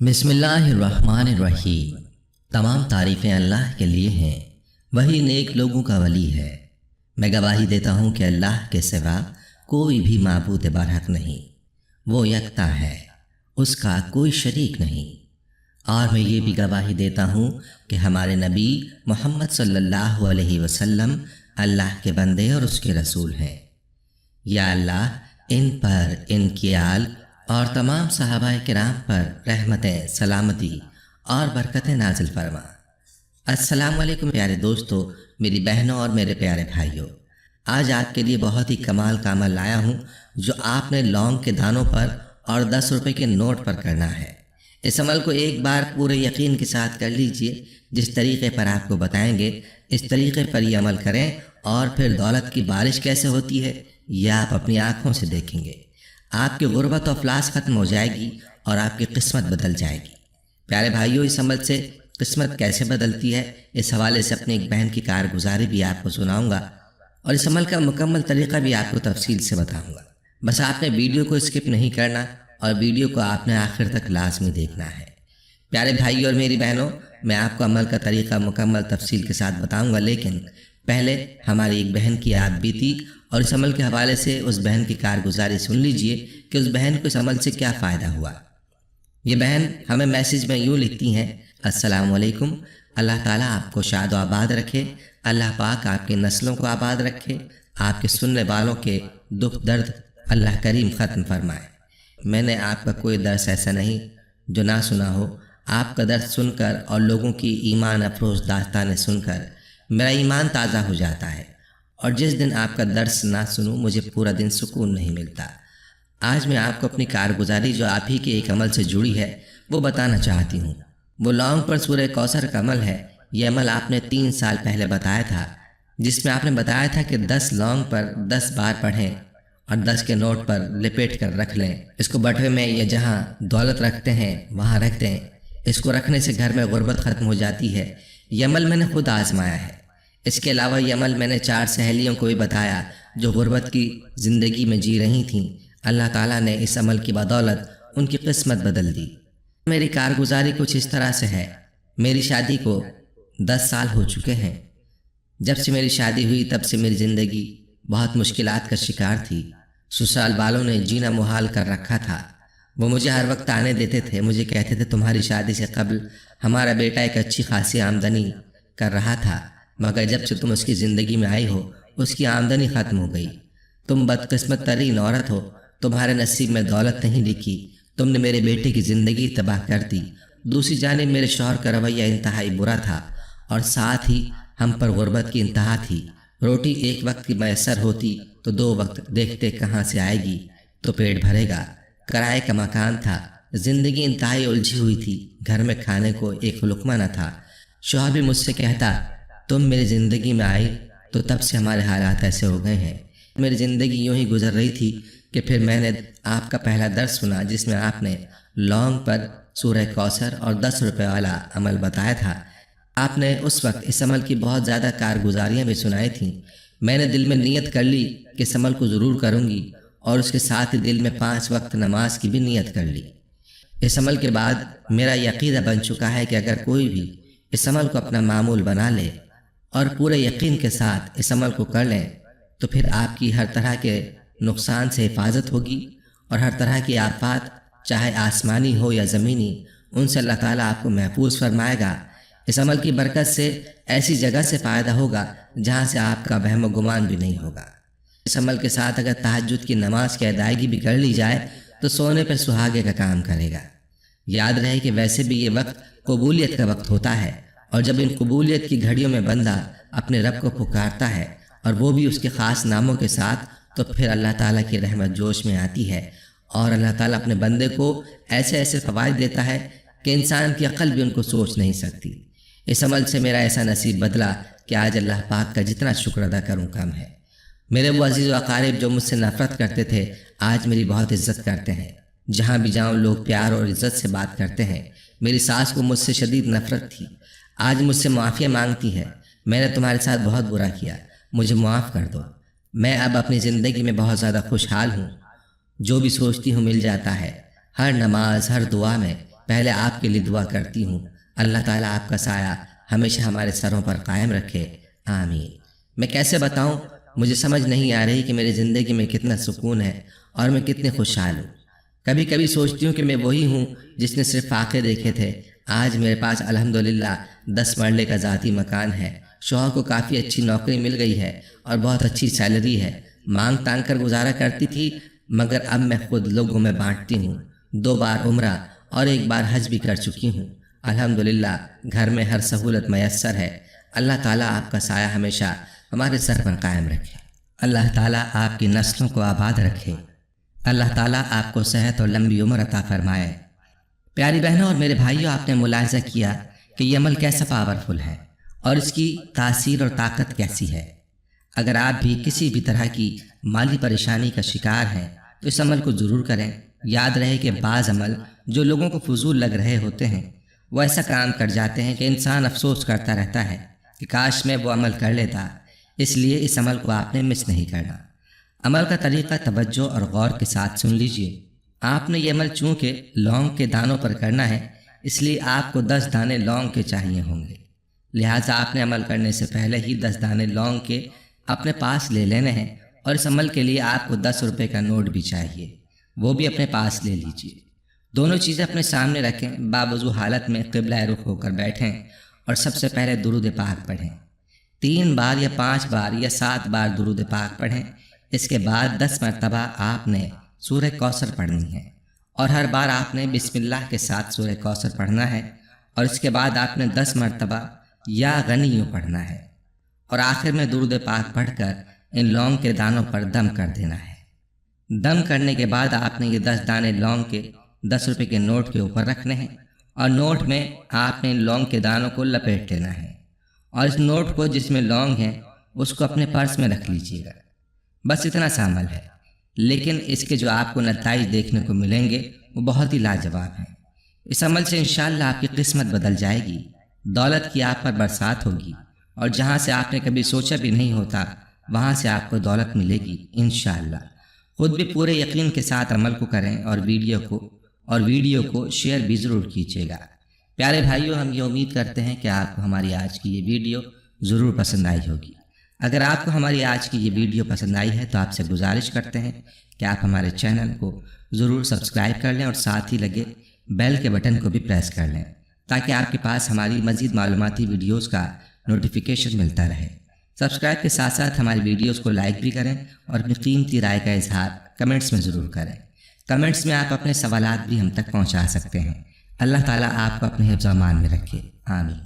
بسم اللہ الرحمن الرحیم۔ تمام تعریفیں اللہ کے لیے ہیں، وہی نیک لوگوں کا ولی ہے۔ میں گواہی دیتا ہوں کہ اللہ کے سوا کوئی بھی معبود برحق نہیں، وہ یکتا ہے، اس کا کوئی شریک نہیں۔ اور میں یہ بھی گواہی دیتا ہوں کہ ہمارے نبی محمد صلی اللہ علیہ وسلم اللہ کے بندے اور اس کے رسول ہیں۔ یا اللہ ان پر، ان کی آل اور تمام صحابہ کرام پر رحمتیں، سلامتی اور برکتیں نازل فرما۔ السلام علیکم پیارے دوستو، میری بہنوں اور میرے پیارے بھائیوں، آج آپ کے لیے بہت ہی کمال کا عمل لایا ہوں جو آپ نے لونگ کے دانوں پر اور 10 روپے کے نوٹ پر کرنا ہے۔ اس عمل کو ایک بار پورے یقین کے ساتھ کر لیجئے۔ جس طریقے پر آپ کو بتائیں گے اس طریقے پر یہ عمل کریں اور پھر دولت کی بارش کیسے ہوتی ہے یہ آپ اپنی آنکھوں سے دیکھیں گے۔ آپ کی غربت و افلاس ختم ہو جائے گی اور آپ کی قسمت بدل جائے گی۔ پیارے بھائیوں، اس عمل سے قسمت کیسے بدلتی ہے اس حوالے سے اپنی ایک بہن کی کارگزاری بھی آپ کو سناؤں گا اور اس عمل کا مکمل طریقہ بھی آپ کو تفصیل سے بتاؤں گا۔ بس آپ نے ویڈیو کو اسکپ نہیں کرنا اور ویڈیو کو آپ نے آخر تک لازمی دیکھنا ہے۔ پیارے بھائیوں اور میری بہنوں، میں آپ کو عمل کا طریقہ مکمل تفصیل کے ساتھ بتاؤں گا، لیکن پہلے ہماری ایک بہن کی یاد بیتی اور اس عمل کے حوالے سے اس بہن کی کارگزاری سن لیجئے کہ اس بہن کو اس عمل سے کیا فائدہ ہوا۔ یہ بہن ہمیں میسیج میں یوں لکھتی ہیں: السلام علیکم، اللہ تعالیٰ آپ کو شاد و آباد رکھے، اللہ پاک آپ کی نسلوں کو آباد رکھے، آپ کے سننے والوں کے دکھ درد اللہ کریم ختم فرمائے۔ میں نے آپ کا کوئی درس ایسا نہیں جو نہ سنا ہو۔ آپ کا درس سن کر اور لوگوں کی ایمان افروز داستانیں سن کر میرا ایمان تازہ ہو جاتا ہے، اور جس دن آپ کا درس نہ سنوں مجھے پورا دن سکون نہیں ملتا۔ آج میں آپ کو اپنی کارگزاری جو آپ ہی کے ایک عمل سے جڑی ہے وہ بتانا چاہتی ہوں۔ وہ لونگ پر سورہ کوثر کا عمل ہے۔ یہ عمل آپ نے 3 سال پہلے بتایا تھا، جس میں آپ نے بتایا تھا کہ 10 لونگ پر 10 بار پڑھیں اور 10 کے نوٹ پر لپیٹ کر رکھ لیں۔ اس کو بٹوے میں یا جہاں دولت رکھتے ہیں وہاں رکھ دیں۔ اس کو رکھنے سے گھر میں غربت ختم ہو جاتی ہے۔ یہ عمل میں نے خود آزمایا ہے۔ اس کے علاوہ یہ عمل میں نے 4 سہیلیوں کو بھی بتایا جو غربت کی زندگی میں جی رہی تھیں۔ اللہ تعالیٰ نے اس عمل کی بدولت ان کی قسمت بدل دی۔ میری کارگزاری کچھ اس طرح سے ہے۔ میری شادی کو 10 سال ہو چکے ہیں۔ جب سے میری شادی ہوئی تب سے میری زندگی بہت مشکلات کا شکار تھی۔ سسرال والوں نے جینا محال کر رکھا تھا۔ وہ مجھے ہر وقت آنے دیتے تھے، مجھے کہتے تھے تمہاری شادی سے قبل ہمارا بیٹا ایک اچھی خاصی آمدنی کر رہا تھا، مگر جب سے تم اس کی زندگی میں آئی ہو اس کی آمدنی ختم ہو گئی۔ تم بدقسمت ترین عورت ہو، تمہارے نصیب میں دولت نہیں لکھی، تم نے میرے بیٹے کی زندگی تباہ کر دی۔ دوسری جانب میرے شوہر کا رویہ انتہائی برا تھا اور ساتھ ہی ہم پر غربت کی انتہا تھی۔ روٹی ایک وقت کی میسر ہوتی تو 2 وقت دیکھتے کہاں سے آئے گی تو پیٹ بھرے گا۔ کرائے کا مکان تھا، زندگی انتہائی الجھی ہوئی تھی، گھر میں کھانے کو ایک لقمہ نہ تھا۔ شوہر بھی مجھ سے کہتا تم میری زندگی میں آئی تو تب سے ہمارے حالات ایسے ہو گئے ہیں۔ میری زندگی یوں ہی گزر رہی تھی کہ پھر میں نے آپ کا پہلا درس سنا جس میں آپ نے لونگ پر سورہ کوثر اور 10 روپے والا عمل بتایا تھا۔ آپ نے اس وقت اس عمل کی بہت زیادہ کارگزاریاں بھی سنائی تھیں۔ میں نے دل میں نیت کر لی کہ اس عمل کو ضرور کروں گی اور اس کے ساتھ ہی دل میں 5 وقت نماز کی بھی نیت کر لی۔ اس عمل کے بعد میرا یہ عقیدہ بن چکا ہے کہ اگر کوئی بھی اس عمل کو اپنا معمول بنا لے اور پورے یقین کے ساتھ اس عمل کو کر لیں تو پھر آپ کی ہر طرح کے نقصان سے حفاظت ہوگی اور ہر طرح کی آفات چاہے آسمانی ہو یا زمینی ان سے اللہ تعالیٰ آپ کو محفوظ فرمائے گا۔ اس عمل کی برکت سے ایسی جگہ سے فائدہ ہوگا جہاں سے آپ کا وہم و گمان بھی نہیں ہوگا۔ اس عمل کے ساتھ اگر تہجد کی نماز کی ادائیگی بھی کر لی جائے تو سونے پر سہاگے کا کام کرے گا۔ یاد رہے کہ ویسے بھی یہ وقت قبولیت کا وقت ہوتا ہے، اور جب ان قبولیت کی گھڑیوں میں بندہ اپنے رب کو پکارتا ہے اور وہ بھی اس کے خاص ناموں کے ساتھ، تو پھر اللہ تعالیٰ کی رحمت جوش میں آتی ہے اور اللہ تعالیٰ اپنے بندے کو ایسے ایسے فوائد دیتا ہے کہ انسان کی عقل بھی ان کو سوچ نہیں سکتی۔ اس عمل سے میرا ایسا نصیب بدلا کہ آج اللہ پاک کا جتنا شکر ادا کروں کم ہے۔ میرے وہ عزیز و اقارب جو مجھ سے نفرت کرتے تھے آج میری بہت عزت کرتے ہیں۔ جہاں بھی جاؤں لوگ پیار اور عزت سے بات کرتے ہیں۔ میری ساس کو مجھ سے شدید نفرت تھی، آج مجھ سے معافی مانگتی ہے۔ میں نے تمہارے ساتھ بہت برا کیا، مجھے معاف کر دو۔ میں اب اپنی زندگی میں بہت زیادہ خوشحال ہوں، جو بھی سوچتی ہوں مل جاتا ہے۔ ہر نماز، ہر دعا میں پہلے آپ کے لیے دعا کرتی ہوں، اللہ تعالیٰ آپ کا سایہ ہمیشہ ہمارے سروں پر قائم رکھے، آمین۔ میں کیسے بتاؤں، مجھے سمجھ نہیں آ رہی کہ میری زندگی میں کتنا سکون ہے اور میں کتنے خوشحال ہوں۔ کبھی کبھی سوچتی ہوں کہ میں وہی ہوں جس نے صرف فاقے دیکھے تھے۔ آج میرے پاس الحمدللہ 10 مرلے کا ذاتی مکان ہے، شوہر کو کافی اچھی نوکری مل گئی ہے اور بہت اچھی سیلری ہے۔ مانگ تانگ کر گزارا کرتی تھی، مگر اب میں خود لوگوں میں بانٹتی ہوں۔ 2 بار عمرہ اور 1 بار حج بھی کر چکی ہوں۔ الحمدللہ گھر میں ہر سہولت میسر ہے۔ اللہ تعالیٰ آپ کا سایہ ہمیشہ ہمارے سر پر قائم رکھے۔ اللہ تعالیٰ آپ کی نسلوں کو آباد رکھے۔ اللہ تعالیٰ آپ کو صحت اور لمبی عمر عطا فرمائے۔ پیاری بہنوں اور میرے بھائیوں، آپ نے ملاحظہ کیا کہ یہ عمل کیسا پاورفل ہے اور اس کی تاثیر اور طاقت کیسی ہے۔ اگر آپ بھی کسی بھی طرح کی مالی پریشانی کا شکار ہیں تو اس عمل کو ضرور کریں۔ یاد رہے کہ بعض عمل جو لوگوں کو فضول لگ رہے ہوتے ہیں وہ ایسا کام کر جاتے ہیں کہ انسان افسوس کرتا رہتا ہے کہ کاش میں وہ عمل کر لیتا۔ اس لیے اس عمل کو آپ نے مس نہیں کرنا۔ عمل کا طریقہ توجہ اور غور کے ساتھ سن لیجئے۔ آپ نے یہ عمل چونکہ لونگ کے دانوں پر کرنا ہے، اس لیے آپ کو 10 دانے لونگ کے چاہیے ہوں گے۔ لہٰذا آپ نے عمل کرنے سے پہلے ہی 10 دانے لونگ کے اپنے پاس لے لینے ہیں، اور اس عمل کے لیے آپ کو 10 روپے کا نوٹ بھی چاہیے، وہ بھی اپنے پاس لے لیجئے۔ دونوں چیزیں اپنے سامنے رکھیں، باوضو حالت میں قبلہ رخ ہو کر بیٹھیں اور سب سے پہلے درود پاک پڑھیں۔ 3 بار یا 5 بار یا 7 بار درود پاک پڑھیں۔ اس کے بعد 10 مرتبہ آپ نے سورہ کوثر پڑھنی ہے، اور ہر بار آپ نے بسم اللہ کے ساتھ سورہ کوثر پڑھنا ہے، اور اس کے بعد آپ نے 10 مرتبہ یا غنیوں پڑھنا ہے، اور آخر میں درود پاک پڑھ کر ان لونگ کے دانوں پر دم کر دینا ہے۔ دم کرنے کے بعد آپ نے یہ 10 دانے لونگ کے 10 روپے کے نوٹ کے اوپر رکھنے ہیں، اور نوٹ میں آپ نے ان لونگ کے دانوں کو لپیٹ لینا ہے، اور اس نوٹ کو جس میں لونگ ہیں اس کو اپنے پرس میں رکھ لیجیے گا۔ بس اتنا سا عمل ہے، لیکن اس کے جو آپ کو نتائج دیکھنے کو ملیں گے وہ بہت ہی لاجواب ہیں۔ اس عمل سے انشاءاللہ آپ کی قسمت بدل جائے گی، دولت کی آپ پر برسات ہوگی، اور جہاں سے آپ نے کبھی سوچا بھی نہیں ہوتا وہاں سے آپ کو دولت ملے گی انشاءاللہ۔ خود بھی پورے یقین کے ساتھ عمل کو کریں اور ویڈیو کو شیئر بھی ضرور کیجیے گا۔ پیارے بھائیوں، ہم یہ امید کرتے ہیں کہ آپ کو ہماری آج کی یہ ویڈیو ضرور پسند آئی ہوگی۔ اگر آپ کو ہماری آج کی یہ ویڈیو پسند آئی ہے تو آپ سے گزارش کرتے ہیں کہ آپ ہمارے چینل کو ضرور سبسکرائب کر لیں، اور ساتھ ہی لگے بیل کے بٹن کو بھی پریس کر لیں تاکہ آپ کے پاس ہماری مزید معلوماتی ویڈیوز کا نوٹیفیکیشن ملتا رہے۔ سبسکرائب کے ساتھ ساتھ ہماری ویڈیوز کو لائک بھی کریں اور اپنی قیمتی رائے کا اظہار کمنٹس میں ضرور کریں۔ کمنٹس میں آپ اپنے سوالات بھی ہم تک پہنچا سکتے ہیں۔ اللہ تعالیٰ آپ کو اپنے حفظ و امان میں رکھے، آمین۔